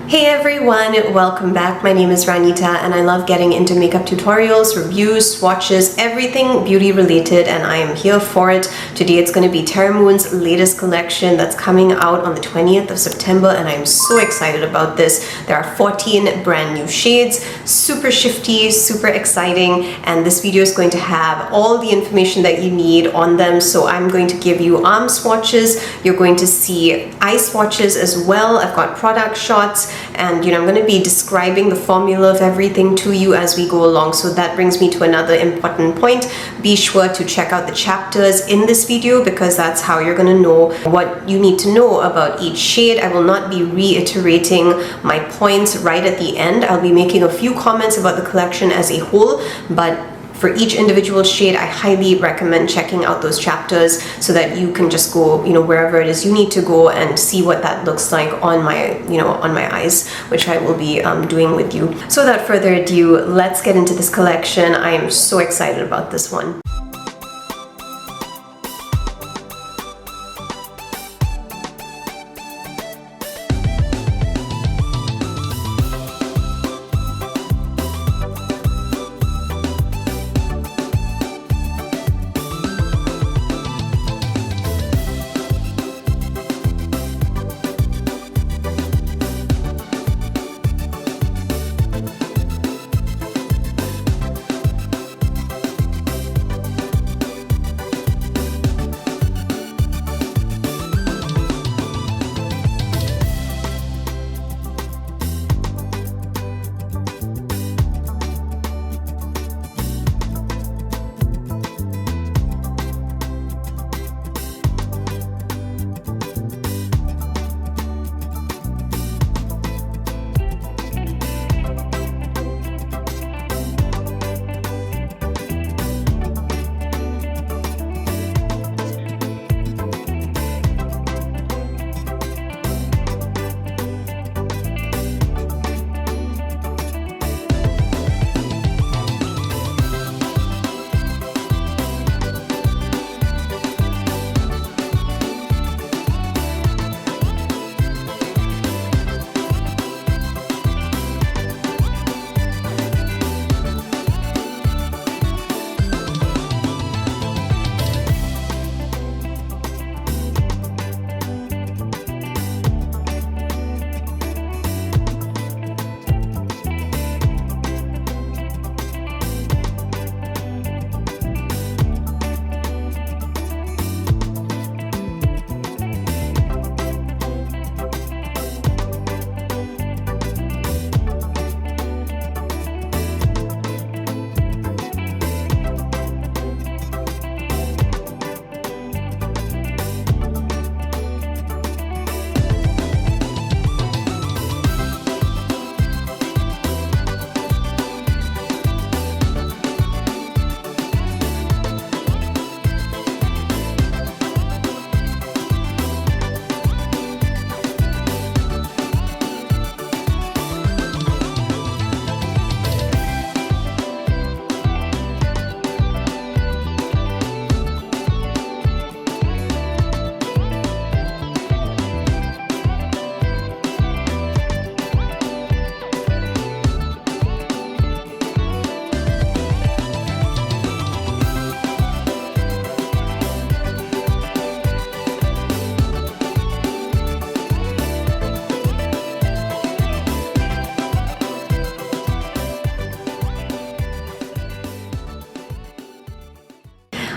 Hey everyone, welcome back. My name is Ranita and I love getting into makeup tutorials, reviews, swatches, everything beauty related, and I am here for it. Today it's going to be Terra Moons' latest collection that's coming out on the 20th of September, and I'm so excited about this. There are 14 brand new shades, super shifty, super exciting, and this video is going to have all the information that you need on them. So I'm going to give you arm swatches, you're going to see eye swatches as well. I've got product shots, and I'm going to be describing the formula of everything to you as we go along. So that brings me to another important point. Be sure to check out the chapters in this video because that's how you're going to know what you need to know about each shade. I will not be reiterating my points right at the end. I'll be making a few comments about the collection as a whole, but for each individual shade, I highly recommend checking out those chapters so that you can just go, wherever it is you need to go and see what that looks like on my, on my eyes, which I will be doing with you. So without further ado, let's get into this collection. I am so excited about this one.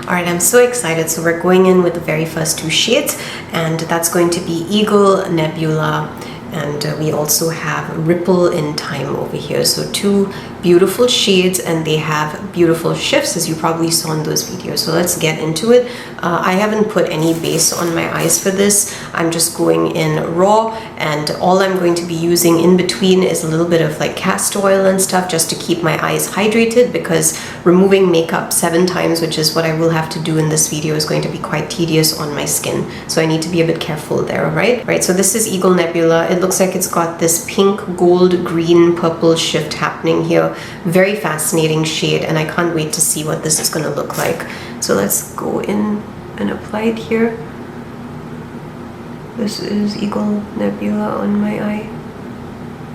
Alright, I'm so excited. So we're going in with the very first two shades, and that's going to be Eagle, Nebula, and we also have Ripple in Time over here. So two beautiful shades, and they have beautiful shifts, as you probably saw in those videos. So let's get into it. I haven't put any base on my eyes for this. I'm just going in raw, and all I'm going to be using in between is a little bit of like castor oil and stuff just to keep my eyes hydrated, because removing makeup 7 times, which is what I will have to do in this video, is going to be quite tedious on my skin. So I need to be a bit careful there, right? So this is Eagle Nebula. It looks like it's got this pink, gold, green, purple shift happening here. Very fascinating shade, and I can't wait to see what this is going to look like. So let's go in and apply it here. This is Eagle Nebula on my eye.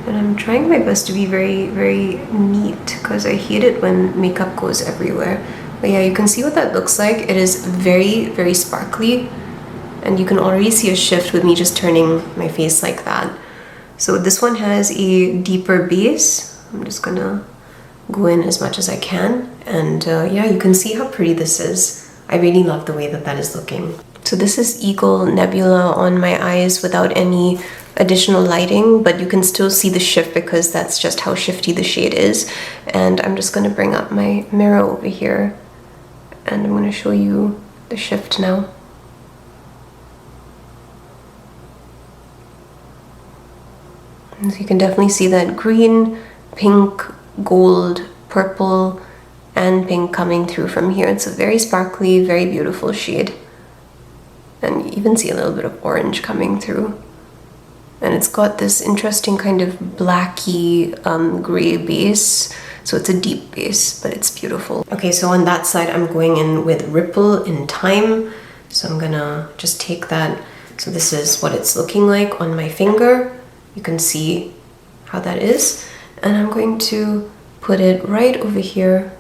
And I'm trying my best to be very, very neat because I hate it when makeup goes everywhere. But yeah, you can see what that looks like. It is very, very sparkly. And you can already see a shift with me just turning my face like that. So this one has a deeper base. I'm just gonna go in as much as I can. And yeah, you can see how pretty this is. I really love the way that that is looking. So this is Eagle Nebula on my eyes without any additional lighting, but you can still see the shift because that's just how shifty the shade is. And I'm just gonna bring up my mirror over here and I'm gonna show you the shift now. And so you can definitely see that green, pink, gold, purple, and pink coming through from here. It's a very sparkly, very beautiful shade. And you even see a little bit of orange coming through. And it's got this interesting kind of blacky gray base. So it's a deep base, but it's beautiful. Okay, so on that side, I'm going in with Ripple in Time. So I'm gonna just take that. So this is what it's looking like on my finger. You can see how that is. And I'm going to put it right over here.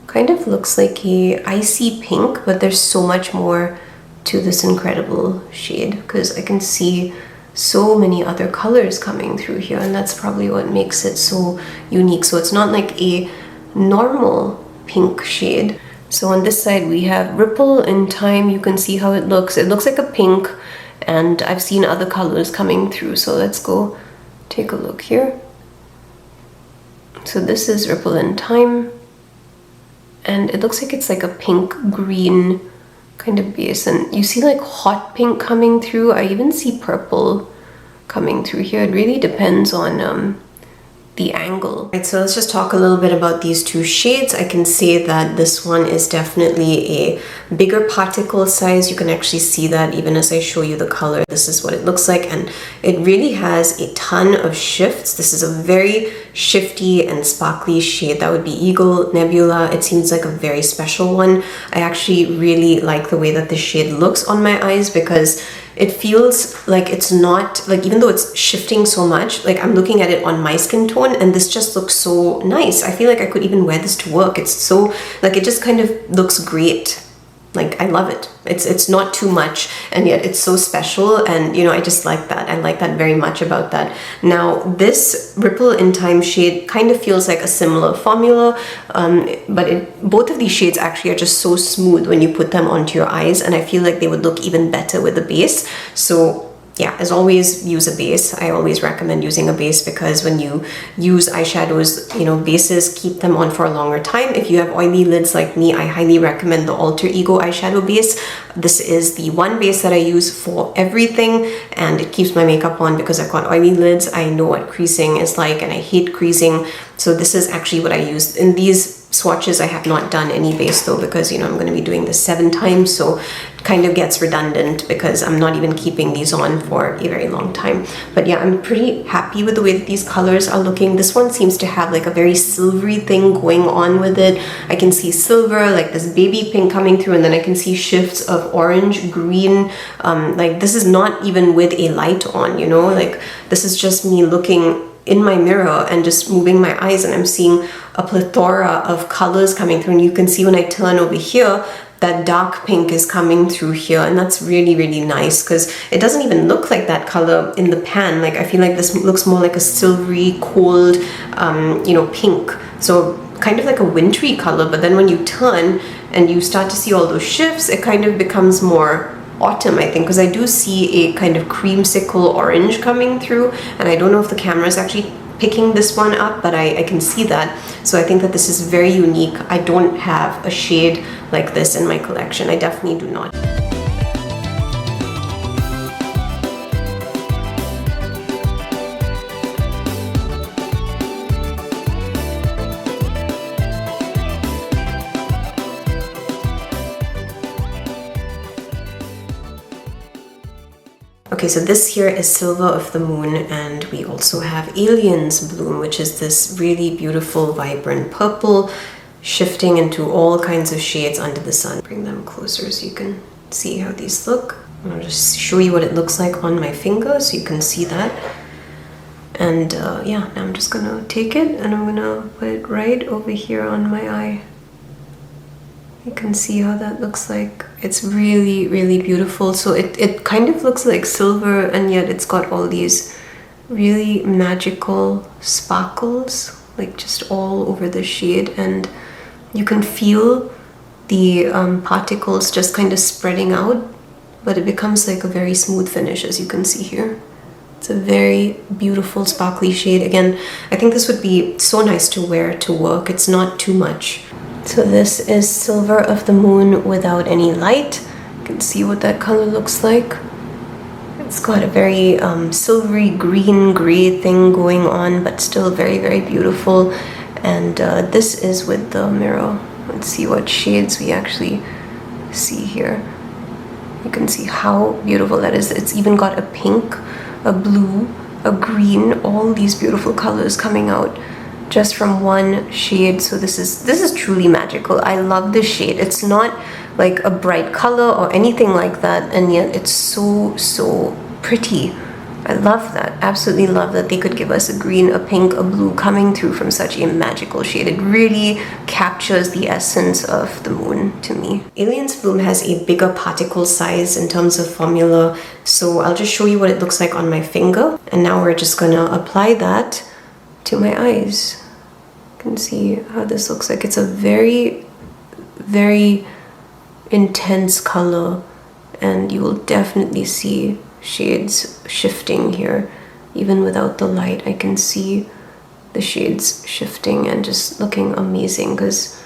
Kind of looks like a icy pink, but there's so much more to this incredible shade because I can see so many other colors coming through here, and that's probably what makes it so unique. So it's not like a normal pink shade. So on this side we have Ripple in Time. You can see how it looks. It looks like a pink, and I've seen other colors coming through. So let's go take a look here. So this is Ripple in Time, and it looks like it's like a pink green kind of base, and you see like hot pink coming through. I even see purple coming through here. It really depends on the angle. Right, so let's just talk a little bit about these two shades. I can say that this one is definitely a bigger particle size. You can actually see that even as I show you the color. This is what it looks like, and it really has a ton of shifts. This is a very shifty and sparkly shade. That would be Eagle Nebula. It seems like a very special one. I actually really like the way that this shade looks on my eyes because it feels like it's not, like even though it's shifting so much, like I'm looking at it on my skin tone and this just looks so nice. I feel like I could even wear this to work. It's so, like it just kind of looks great. Like I love it. It's not too much and yet it's so special, and you know, I just like that. I like that very much about that. Now this Ripple in Time shade kind of feels like a similar formula, but both of these shades actually are just so smooth when you put them onto your eyes, and I feel like they would look even better with the base. So yeah, as always, use a base. I always recommend using a base because when you use eyeshadows, you know, bases keep them on for a longer time. If you have oily lids like me, I highly recommend the Alter Ego eyeshadow base. This is the one base that I use for everything, and it keeps my makeup on because I've got oily lids. I know what creasing is like, and I hate creasing. So this is actually what I use. In these swatches, I have not done any base though, because you know I'm going to be doing this 7 times, so it kind of gets redundant because I'm not even keeping these on for a very long time. But yeah, I'm pretty happy with the way that these colors are looking. This one seems to have like a very silvery thing going on with it. I can see silver, like this baby pink coming through, and then I can see shifts of orange, green. Like this is not even with a light on, you know, like this is just me looking in my mirror and just moving my eyes, and I'm seeing a plethora of colors coming through. And you can see when I turn over here, that dark pink is coming through here, and that's really, really nice because it doesn't even look like that color in the pan. Like I feel like this looks more like a silvery, cold, you know, pink. So kind of like a wintry color, but then when you turn and you start to see all those shifts, it kind of becomes more autumn, I think, because I do see a kind of creamsicle orange coming through, and I don't know if the camera is actually picking this one up, but I can see that. So I think that this is very unique. I don't have a shade like this in my collection. I definitely do not. Okay, so this here is Silver of the Moon, and we also have Aliens Bloom, which is this really beautiful, vibrant purple, shifting into all kinds of shades under the sun. Bring them closer so you can see how these look. I'll just show you what it looks like on my finger so you can see that. And yeah, now I'm just gonna take it and I'm gonna put it right over here on my eye. You can see how that looks like. It's really, really beautiful. So it kind of looks like silver, and yet it's got all these really magical sparkles, like just all over the shade, and you can feel the particles just kind of spreading out, but it becomes like a very smooth finish, as you can see here. It's a very beautiful sparkly shade. Again, I think this would be so nice to wear to work. It's not too much. So this is Silver of the Moon without any light. You can see what that color looks like. It's got a very silvery green gray thing going on, but still very, very beautiful. And this is with the mirror. Let's see what shades we actually see here. You can see how beautiful that is. It's even got a pink, a blue, a green, all these beautiful colors coming out just from one shade. So this is truly magical. I love this shade. It's not like a bright color or anything like that, and yet it's so pretty. I love that. Absolutely love that they could give us a green, a pink, a blue coming through from such a magical shade. It really captures the essence of the moon to me. Alien's Bloom has a bigger particle size in terms of formula, so I'll just show you what it looks like on my finger. And now we're just gonna apply that to my eyes. You can see how this looks like. It's a very, very intense color, and you will definitely see shades shifting here. Even without the light, I can see the shades shifting and just looking amazing, because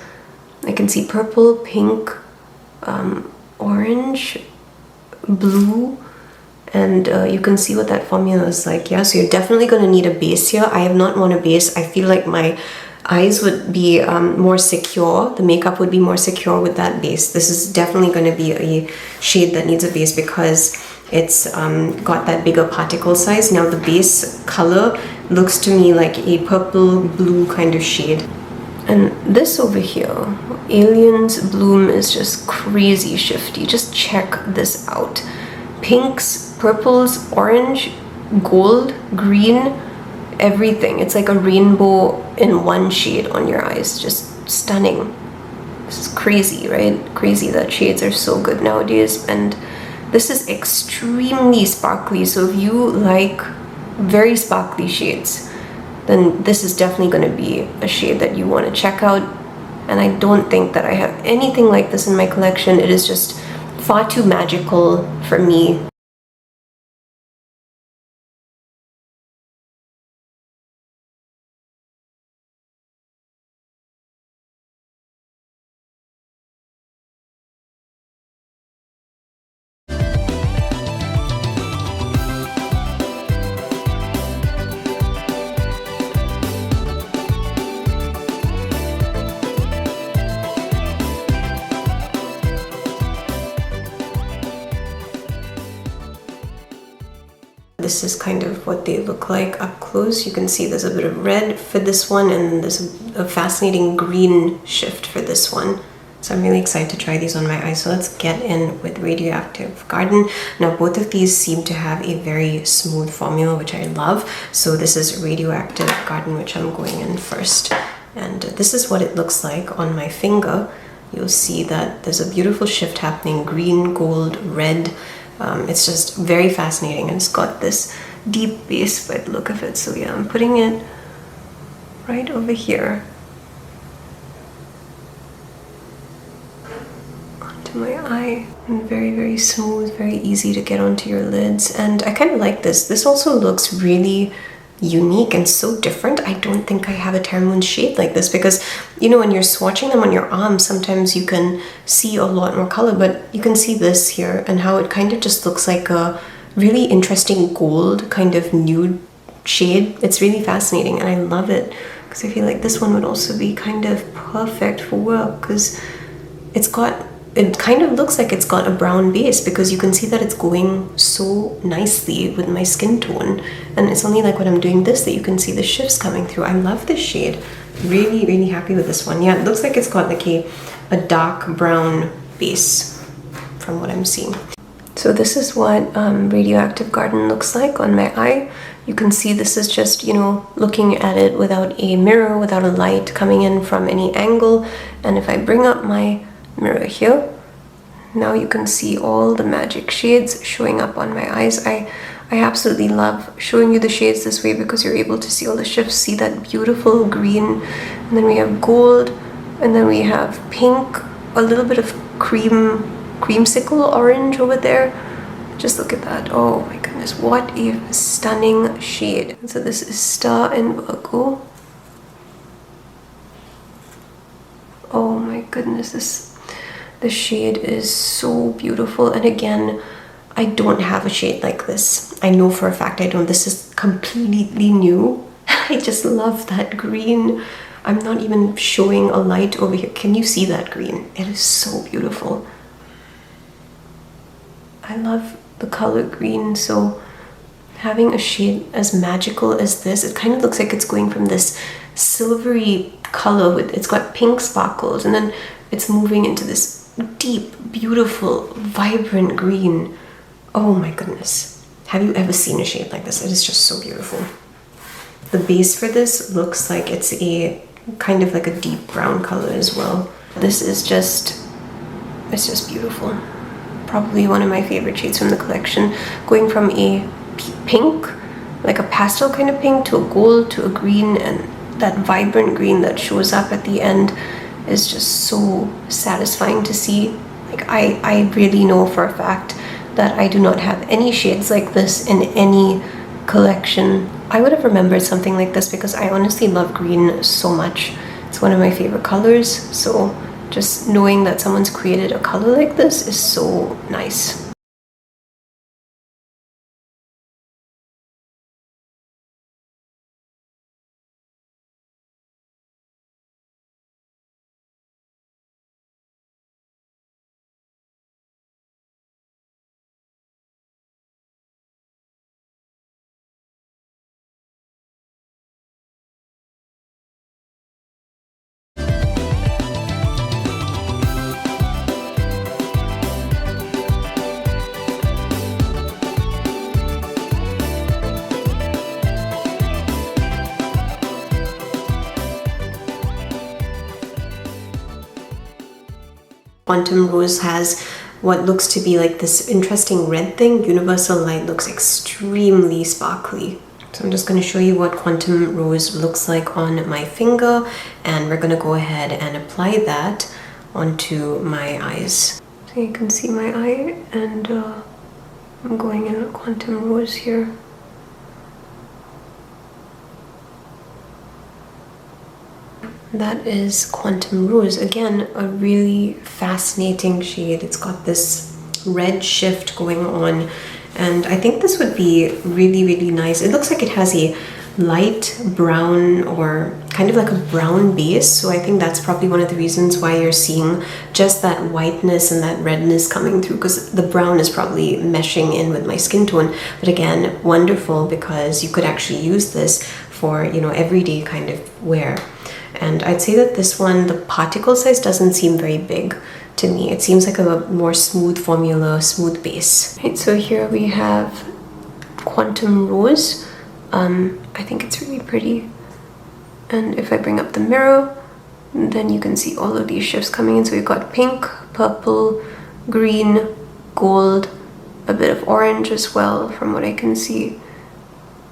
I can see purple, pink, orange, blue, and you can see what that formula is like. Yeah, so you're definitely going to need a base here. I have not worn a base. I feel like my eyes would be more secure. The makeup would be more secure with that base. This is definitely going to be a shade that needs a base because it's got that bigger particle size. Now the base color looks to me like a purple blue kind of shade. And this over here, Alien's Bloom, is just crazy shifty. Just check this out. Pinks, purples, orange, gold, green, everything. It's like a rainbow in one shade on your eyes. Just stunning. This is crazy, right? Crazy that shades are so good nowadays. And this is extremely sparkly, so if you like very sparkly shades, then this is definitely going to be a shade that you want to check out. And I don't think that I have anything like this in my collection. It is just far too magical for me. This is kind of what they look like up close. You can see there's a bit of red for this one, and there's a fascinating green shift for this one. So I'm really excited to try these on my eyes. So let's get in with Radioactive Garden. Now both of these seem to have a very smooth formula, which I love. So this is Radioactive Garden, which I'm going in first. And this is what it looks like on my finger. You'll see that there's a beautiful shift happening, green, gold, red. It's just very fascinating, and it's got this deep base by the look of it. So yeah, I'm putting it right over here onto my eye, and very, very smooth, very easy to get onto your lids. And I kind of like this. This also looks really unique and so different. I don't think I have a Terra Moons shade like this, because you know, when you're swatching them on your arm, sometimes you can see a lot more color, but you can see this here and how it kind of just looks like a really interesting gold kind of nude shade. It's really fascinating, and I love it because I feel like this one would also be kind of perfect for work, because it kind of looks like it's got a brown base, because you can see that it's going so nicely with my skin tone. And it's only like when I'm doing this that you can see the shifts coming through. I love this shade. Really, really happy with this one. Yeah, it looks like it's got like a dark brown base from what I'm seeing. So this is what Radioactive Garden looks like on my eye. You can see this is just, you know, looking at it without a mirror, without a light coming in from any angle. And if I bring up my mirror here, now you can see all the magic shades showing up on my eyes. I absolutely love showing you the shades this way because you're able to see all the shifts. See that beautiful green, and then we have gold, and then we have pink, a little bit of creamsicle orange over there. Just look at that. Oh my goodness, what a stunning shade. So this is Star in Virgo. Oh my goodness, this shade is so beautiful. And again, I don't have a shade like this. I know for a fact I don't. This is completely new. I just love that green. I'm not even showing a light over here. Can you see that green? It is so beautiful. I love the color green, so having a shade as magical as this, it kind of looks like it's going from this silvery color with, it's got pink sparkles, and then it's moving into this deep, beautiful, vibrant green. Oh my goodness. Have you ever seen a shade like this? It is just so beautiful. The base for this looks like it's a kind of like a deep brown color as well. This is just, it's just beautiful. Probably one of my favorite shades from the collection, going from a pink, like a pastel kind of pink, to a gold, to a green, and that vibrant green that shows up at the end is just so satisfying to see. Like I really know for a fact that I do not have any shades like this in any collection. I would have remembered something like this because I honestly love green so much. It's one of my favorite colors, so just knowing that someone's created a color like this is so nice. Quantum Rose has what looks to be like this interesting red thing. Universal Light looks extremely sparkly. So I'm just going to show you what Quantum Rose looks like on my finger, and we're going to go ahead and apply that onto my eyes. So you can see my eye, and I'm going in a Quantum Rose here. That is Quantum Rose. Again, a really fascinating shade. It's got this red shift going on, and I think this would be really, really nice. It looks like it has a light brown or kind of like a brown base, so I think that's probably one of the reasons why you're seeing just that whiteness and that redness coming through, because the brown is probably meshing in with my skin tone. But again, wonderful, because you could actually use this for, you know, everyday kind of wear. And I'd say that this one, the particle size doesn't seem very big to me. It seems like a more smooth formula, smooth base. Right, so here we have Quantum Rose. I think it's really pretty. And if I bring up the mirror, then you can see all of these shifts coming in. So we've got pink, purple, green, gold, a bit of orange as well, from what I can see.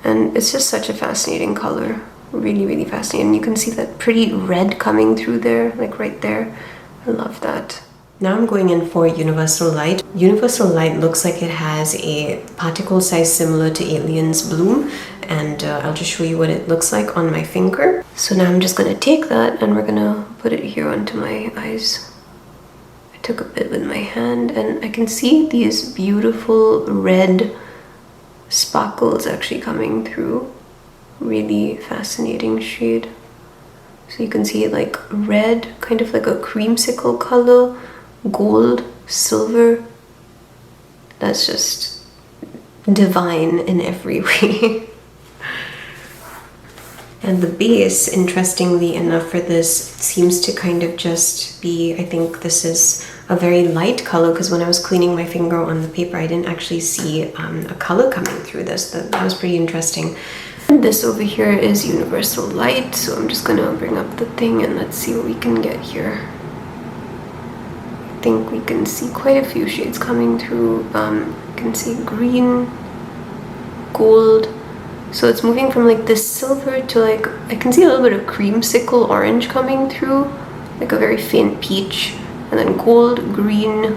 And it's just such a fascinating color. Really, really fascinating. And you can see that pretty red coming through there, like right there. I love that. Now I'm going in for Universal Light. Universal Light looks like it has a particle size similar to Alien's Bloom, and I'll just show you what it looks like on my finger. So now I'm just going to take that and we're going to put it here onto my eyes. I took a bit with my hand, and I can see these beautiful red sparkles actually coming through. Really fascinating shade. So you can see like red, kind of like a creamsicle color, gold, silver. That's just divine in every way. And the base, interestingly enough, for this seems to kind of just be, I think this is a very light color, because when I was cleaning my finger on the paper, I didn't actually see a color coming through this. That was pretty interesting. And this over here is universal light, so I'm just gonna bring up the thing and let's see what we can get here. I think we can see quite a few shades coming through. You can see green, gold. So it's moving from like this silver to like, I can see a little bit of creamsicle orange coming through, like a very faint peach, and then gold, green.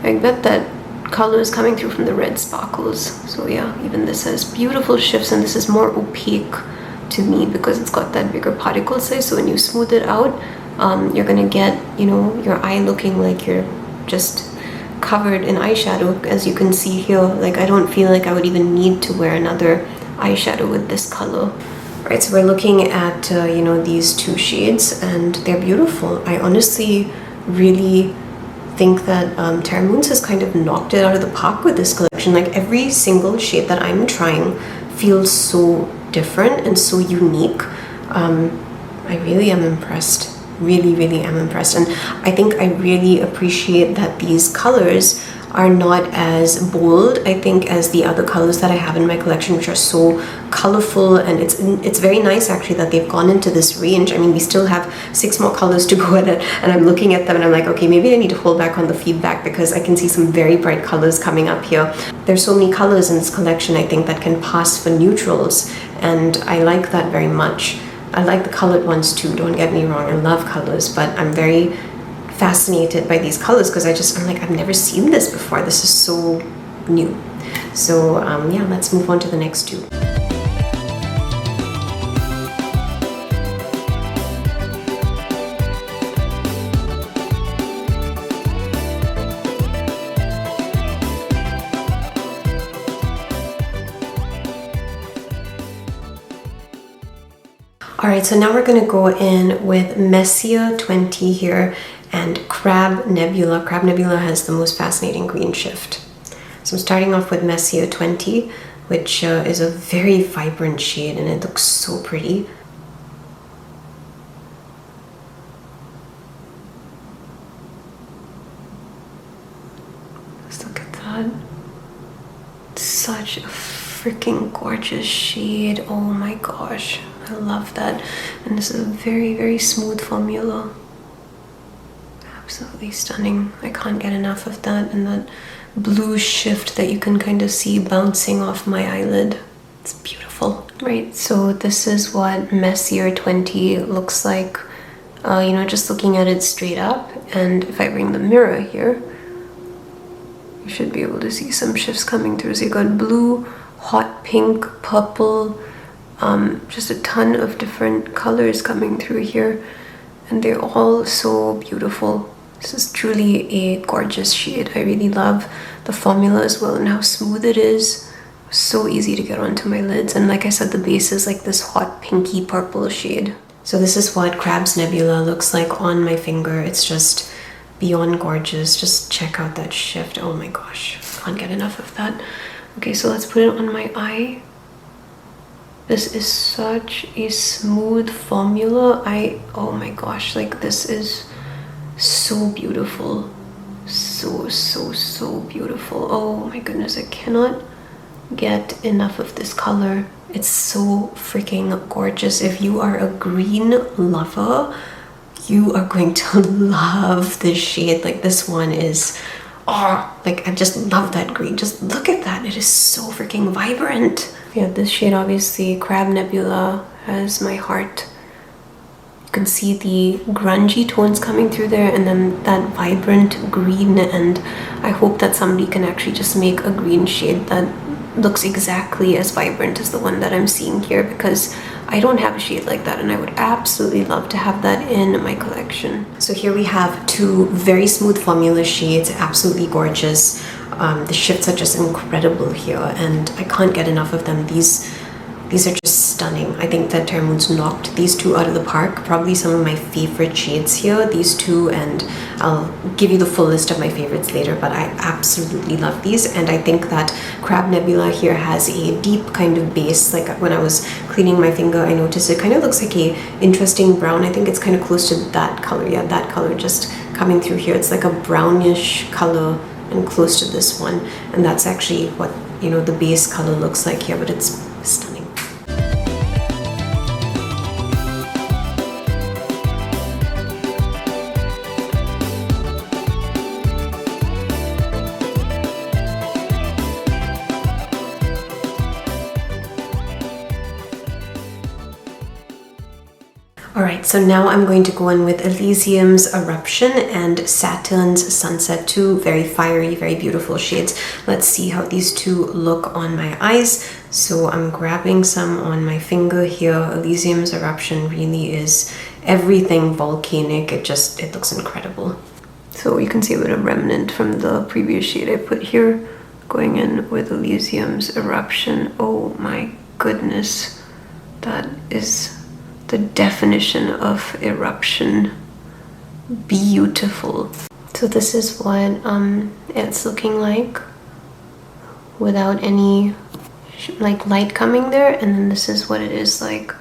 I bet that color is coming through from the red sparkles. So yeah, even this has beautiful shifts, and this is more opaque to me because it's got that bigger particle size. So when you smooth it out, you're gonna get, you know, your eye looking like you're just covered in eyeshadow, as you can see here. Like, I don't feel like I would even need to wear another eyeshadow with this color. Right, so we're looking at you know, these two shades, and they're beautiful. I honestly really think that Terra Moons has kind of knocked it out of the park with this collection. Like, every single shade that I'm trying feels so different and so unique. I really am impressed. Really am impressed, and I think I really appreciate that these colors are not as bold, I think, as the other colors that I have in my collection, which are so colorful. And it's very nice actually that they've gone into this range. I mean, we still have 6 more colors to go at it, and I'm looking at them and I'm like, okay, maybe I need to hold back on the feedback because I can see some very bright colors coming up here. There's so many colors in this collection, I think, that can pass for neutrals, and I like that very much. I like the colored ones too, don't get me wrong, I love colors, but I'm very fascinated by these colors because I'm like, I've never seen this before. This is so new. So yeah, let's move on to the next two. Alright, so now we're going to go in with Messier 20 here and Crab Nebula. Crab Nebula has the most fascinating green shift. So I'm starting off with Messier 20, which is a very vibrant shade, and it looks so pretty. Just look at that. Such a freaking gorgeous shade. Oh my gosh. I love that. And this is a very smooth formula. Absolutely stunning. I can't get enough of that, and that blue shift that you can kind of see bouncing off my eyelid. It's beautiful. Right, so this is what Messier 20 looks like, you know, just looking at it straight up. And if I bring the mirror here, you should be able to see some shifts coming through. So you got blue, hot pink, purple, just a ton of different colors coming through here, and they're all so beautiful. This is truly a gorgeous shade. I really love the formula as well and how smooth it is. So easy to get onto my lids, and like I said, the base is like this hot pinky purple shade. So this is what Crab's Nebula looks like on my finger. It's just beyond gorgeous. Just check out that shift. Oh my gosh, can't get enough of that. Okay, so let's put it on my eye. This is such a smooth formula. Oh my gosh, like, this is so beautiful. So beautiful. Oh my goodness, I cannot get enough of this color. It's so freaking gorgeous. If you are a green lover, you are going to love this shade. Like, this one is, oh, like, I just love that green. Just look at that. It is so freaking vibrant. Yeah, this shade, obviously, Crab Nebula, has my heart. You can see the grungy tones coming through there, and then that vibrant green, and I hope that somebody can actually just make a green shade that looks exactly as vibrant as the one that I'm seeing here, because I don't have a shade like that, and I would absolutely love to have that in my collection. So here we have two very smooth formula shades, absolutely gorgeous. The shifts are just incredible here, and I can't get enough of them. These are just stunning. I think that Terra Moons knocked these two out of the park. Probably some of my favorite shades here, these two, and I'll give you the full list of my favorites later, but I absolutely love these. And I think that Crab Nebula here has a deep kind of base. Like, when I was cleaning my finger, I noticed it kind of looks like a interesting brown. I think it's kind of close to that color. Yeah, that color just coming through here. It's like a brownish color and close to this one, and that's actually what, you know, the base color looks like here, but it's stunning. Alright, so now I'm going to go in with Elysium's Eruption and Saturn's Sunset, two very fiery, very beautiful shades. Let's see how these two look on my eyes. So I'm grabbing some on my finger here. Elysium's Eruption really is everything volcanic. It looks incredible. So you can see a bit of remnant from the previous shade I put here. Going in with Elysium's Eruption. Oh my goodness, that is the definition of eruption. Beautiful. So this is what it's looking like without any like light coming there, and then this is what it is like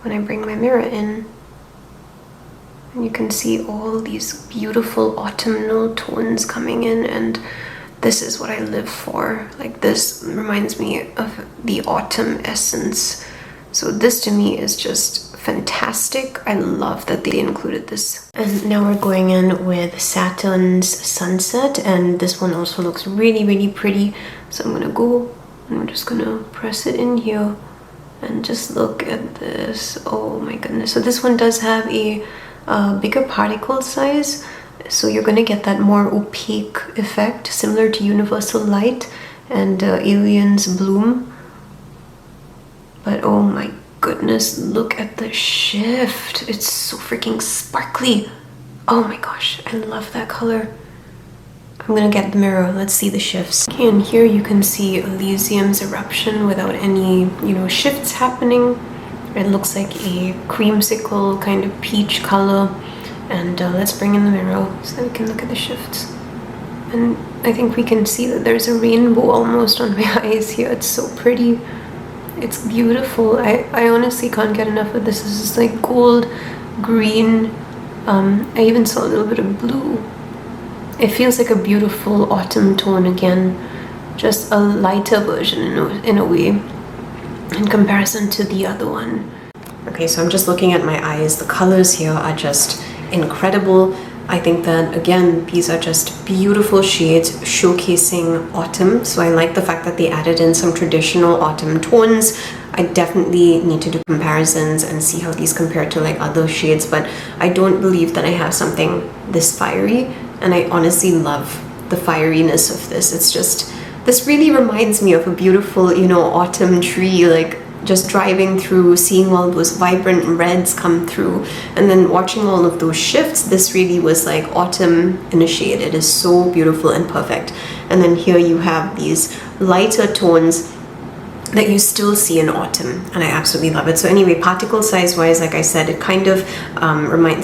when I bring my mirror in. And you can see all these beautiful autumnal tones coming in, and this is what I live for. Like, this reminds me of the autumn essence. So this to me is just fantastic. I love that they included this. And now we're going in with Saturn's Sunset, and this one also looks really, really pretty. So I'm gonna go and I'm just gonna press it in here and just look at this. Oh my goodness. So this one does have a bigger particle size, so you're gonna get that more opaque effect, similar to Universal Light and Alien's Bloom. But oh my goodness, look at the shift. It's so freaking sparkly. Oh my gosh, I love that color. I'm gonna get the mirror. Let's see the shifts. Okay, and here you can see Elysium's Eruption without any, shifts happening. It looks like a creamsicle kind of peach color. And let's bring in the mirror so that we can look at the shifts. And I think we can see that there's a rainbow almost on my eyes here. It's so pretty. It's beautiful. I honestly can't get enough of this. This is like gold, green. I even saw a little bit of blue. It feels like a beautiful autumn tone again. Just a lighter version in a way in comparison to the other one. Okay, so I'm just looking at my eyes. The colors here are just incredible. I think that, again, these are just beautiful shades showcasing autumn. So I like the fact that they added in some traditional autumn tones. I definitely need to do comparisons and see how these compare to like other shades, but I don't believe that I have something this fiery, and I honestly love the fieriness of this. It's just, this really reminds me of a beautiful, autumn tree, like just driving through, seeing all those vibrant reds come through, and then watching all of those shifts. This really was like autumn in a shade. It is so beautiful and perfect. And then here you have these lighter tones that you still see in autumn, and I absolutely love it. So anyway, particle size wise, like I said, it kind of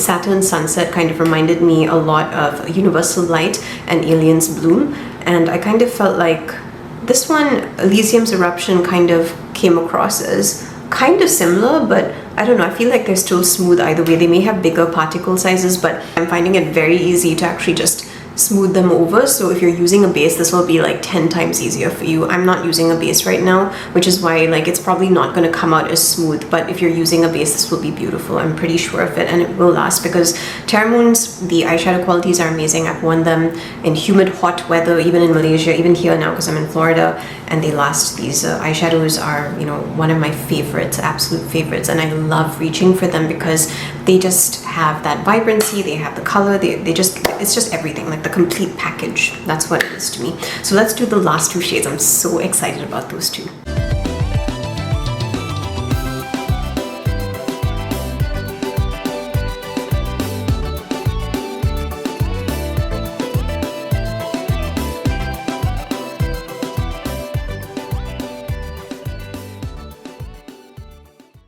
Saturn Sunset kind of reminded me a lot of Universal Light and Alien's Bloom, and I kind of felt like this one, Elysium's Eruption, kind of came across as kind of similar, but I don't know, I feel like they're still smooth either way. They may have bigger particle sizes, but I'm finding it very easy to actually just smooth them over. So if you're using a base, this will be like 10 times easier for you. I'm not using a base right now, which is why like it's probably not going to come out as smooth, but if you're using a base, this will be beautiful. I'm pretty sure of it, and it will last, because Terra Moons, the eyeshadow qualities are amazing. I've worn them in humid, hot weather, even in Malaysia, even here now because I'm in Florida, and they last. These eyeshadows are, one of my favorites, absolute favorites, and I love reaching for them because they just have that vibrancy, they have the color, it's just everything, like the complete package. That's what it is to me. So let's do the last two shades. I'm so excited about those two.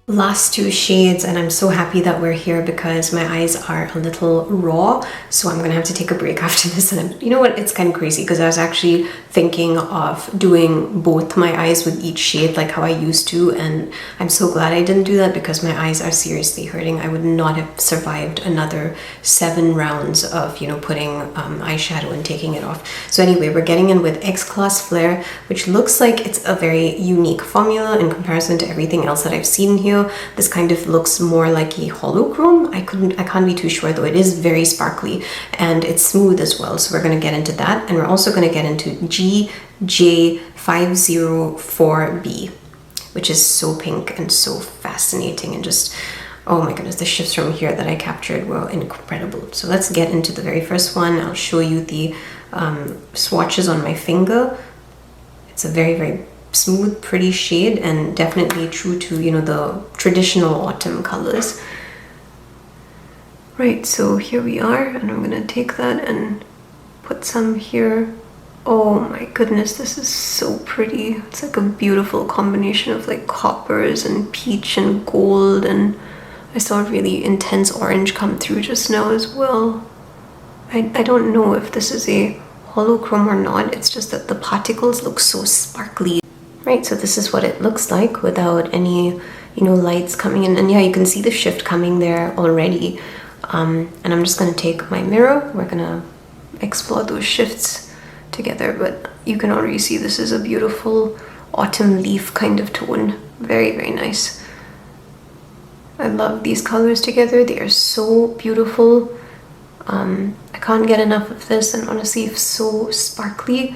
Last two shades, and I'm so happy that we're here because my eyes are a little raw, so I'm gonna have to take a break after this. And you know what, it's kind of crazy because I was actually thinking of doing both my eyes with each shade like how I used to, and I'm so glad I didn't do that because my eyes are seriously hurting. I would not have survived another 7 rounds of, you know, putting eyeshadow and taking it off. So anyway, we're getting in with X-Class Flare, which looks like it's a very unique formula in comparison to everything else that I've seen here. This kind of looks more like a holochrome. I can't be too sure though. It is very sparkly and it's smooth as well. So we're going to get into that, and we're also going to get into GJ504B, which is so pink and so fascinating, and just, oh my goodness, the shifts from here that I captured were incredible. So let's get into the very first one. I'll show you the swatches on my finger. It's a very, very smooth, pretty shade, and definitely true to, you know, the traditional autumn colors. Right, so here we are, and I'm gonna take that and put some here. Oh my goodness, this is so pretty. It's like a beautiful combination of like coppers and peach and gold, and I saw a really intense orange come through just now as well. I don't know if this is a holochrome or not, it's just that the particles look so sparkly. Right, so this is what it looks like without any, you know, lights coming in. And yeah, you can see the shift coming there already. And I'm just going to take my mirror. We're going to explore those shifts together. But you can already see this is a beautiful autumn leaf kind of tone. Very, very nice. I love these colors together. They are so beautiful. I can't get enough of this, and honestly, it's so sparkly.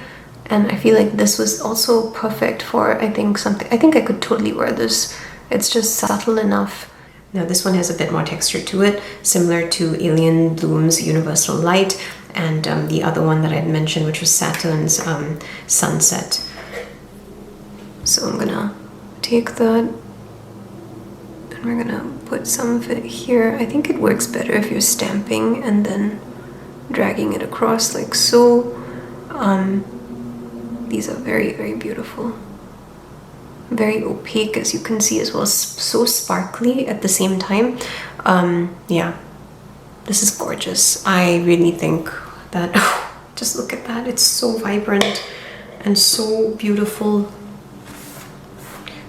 And I feel like this was also perfect for, I think I could totally wear this. It's just subtle enough. Now this one has a bit more texture to it, similar to Alien Bloom's Universal Light, and the other one that I'd mentioned, which was Saturn's Sunset. So I'm gonna take that, and we're gonna put some of it here. I think it works better if you're stamping and then dragging it across like so. These are very, very beautiful. Very opaque, as you can see as well. So sparkly at the same time. Yeah, this is gorgeous. I really think that, just look at that. It's so vibrant and so beautiful.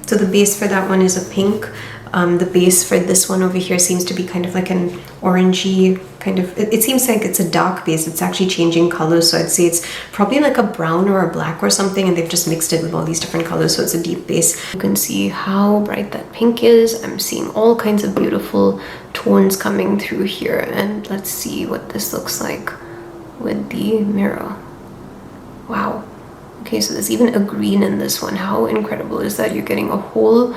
So the base for that one is a pink. The base for this one over here seems to be kind of like an orangey kind of, it seems like it's a dark base. It's actually changing colors, so I'd say it's probably like a brown or a black or something, and they've just mixed it with all these different colors, so it's a deep base. You can see how bright that pink is. I'm seeing all kinds of beautiful tones coming through here, and let's see what this looks like with the mirror. Wow. Okay, so there's even a green in this one. How incredible is that? You're getting a whole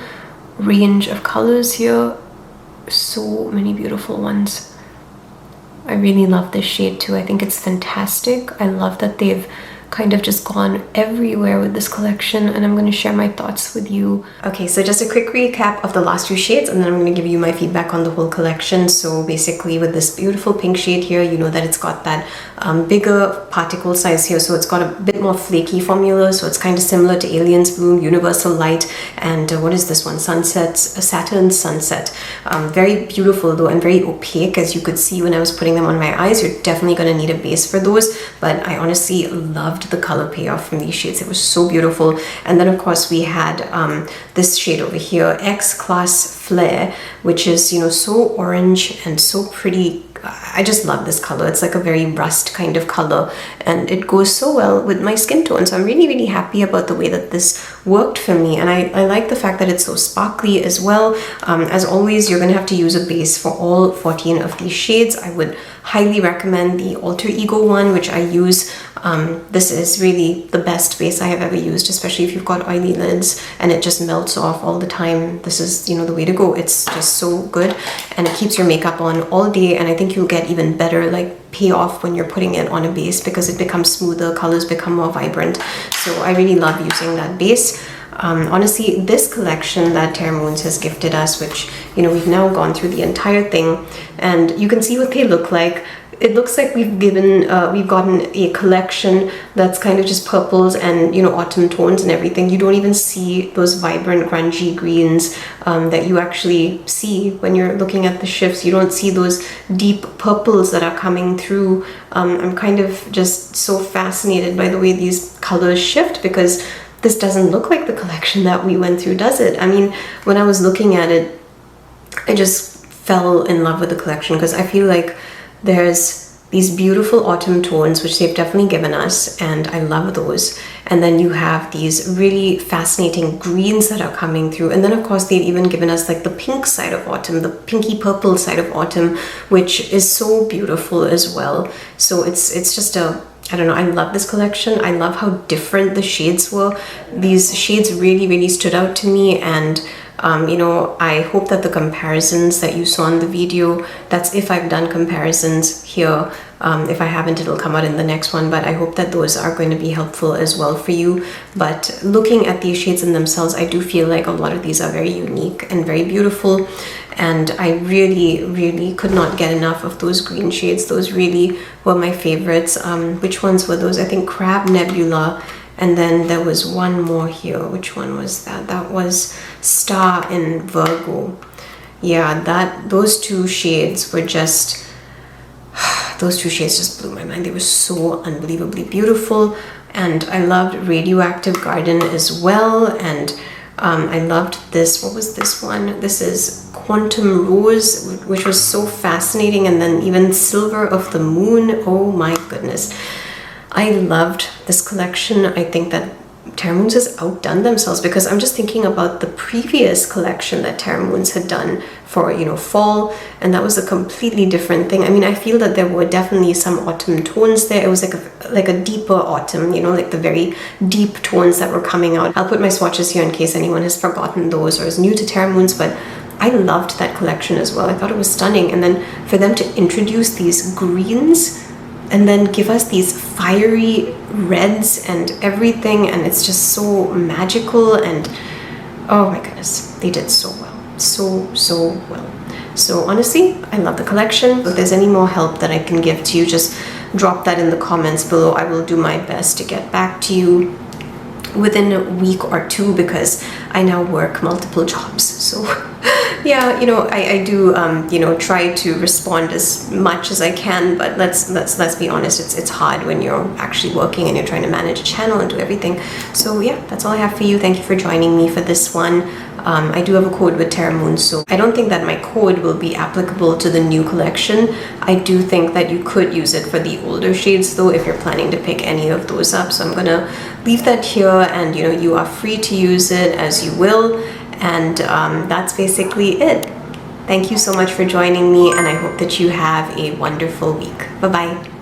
range of colors here. So many beautiful ones. I really love this shade too. I think it's fantastic. I love that they've kind of just gone everywhere with this collection, and I'm going to share my thoughts with you. Okay, so just a quick recap of the last two shades, and then I'm going to give you my feedback on the whole collection. So basically with this beautiful pink shade here, you know that it's got that bigger particle size here, so it's got a bit more flaky formula, so it's kind of similar to Alien's Bloom, Universal Light, and what is this one? Saturn's Sunset. Very beautiful though, and very opaque, as you could see when I was putting them on my eyes. You're definitely going to need a base for those, but I honestly loved the color payoff from these shades. It was so beautiful. And then of course we had this shade over here, X-Class Flare, which is, you know, so orange and so pretty. I just love this color. It's like a very rust kind of color, and it goes so well with my skin tone. So I'm really, really happy about the way that this worked for me, and I like the fact that it's so sparkly as well. As always, you're going to have to use a base for all 14 of these shades. I would highly recommend the Alter Ego one, which I use. This is really the best base I have ever used, especially if you've got oily lids and it just melts off all the time. This is, you know, the way to go. It's just so good, and it keeps your makeup on all day, and I think you'll get even better like payoff when you're putting it on a base because it becomes smoother, colors become more vibrant. So I really love using that base. Honestly, this collection that Terra Moons has gifted us, which, you know, we've now gone through the entire thing, and you can see what they look like. it looks like we've gotten a collection that's kind of just purples and, you know, autumn tones and everything. You don't even see those vibrant grungy greens that you actually see when you're looking at the shifts. You don't see those deep purples that are coming through. I'm kind of just so fascinated by the way these colors shift, because this doesn't look like the collection that we went through, does it? I mean, when I was looking at it, I just fell in love with the collection, because I feel like there's these beautiful autumn tones, which they've definitely given us, and I love those. And then you have these really fascinating greens that are coming through. And then of course they've even given us like the pink side of autumn, the pinky purple side of autumn, which is so beautiful as well. So it's just I don't know, I love this collection. I love how different the shades were. These shades really, really stood out to me, and you know, I hope that the comparisons that you saw in the video, that's if I've done comparisons here. If I haven't, it'll come out in the next one, but I hope that those are going to be helpful as well for you. But looking at these shades in themselves, I do feel like a lot of these are very unique and very beautiful. And I really, really could not get enough of those green shades. Those really were my favorites. Which ones were those? I think Crab Nebula. And then there was one more here. Which one was that? That was Star in Virgo. Yeah, those two shades were just... those two shades just blew my mind. They were so unbelievably beautiful. And I loved Radioactive Garden as well. And I loved this. What was this one? This is Quantum Rose, which was so fascinating. And then even Silver of the Moon. Oh my goodness. I loved this collection. I think that Terra Moons has outdone themselves, because I'm just thinking about the previous collection that Terra Moons had done for, you know, fall, and that was a completely different thing. I mean, I feel that there were definitely some autumn tones there. It was like a deeper autumn, you know, like the very deep tones that were coming out. I'll put my swatches here in case anyone has forgotten those or is new to Terra Moons, but I loved that collection as well. I thought it was stunning. And then for them to introduce these greens and then give us these fiery reds and everything, and it's just so magical, and oh my goodness, they did so well. So well. So honestly, I love the collection. If there's any more help that I can give to you, just drop that in the comments below. I will do my best to get back to you within a week or two, because I now work multiple jobs. So yeah, you know, I do you know, try to respond as much as I can, but let's be honest, it's hard when you're actually working and you're trying to manage a channel and do everything. So yeah, that's all I have for you. Thank you for joining me for this one. I do have a code with Terra Moons, so I don't think that my code will be applicable to the new collection. I do think that you could use it for the older shades though, if you're planning to pick any of those up. So I'm gonna leave that here, and you know, you are free to use it as you will. And that's basically it. Thank you so much for joining me, and I hope that you have a wonderful week. Bye-bye.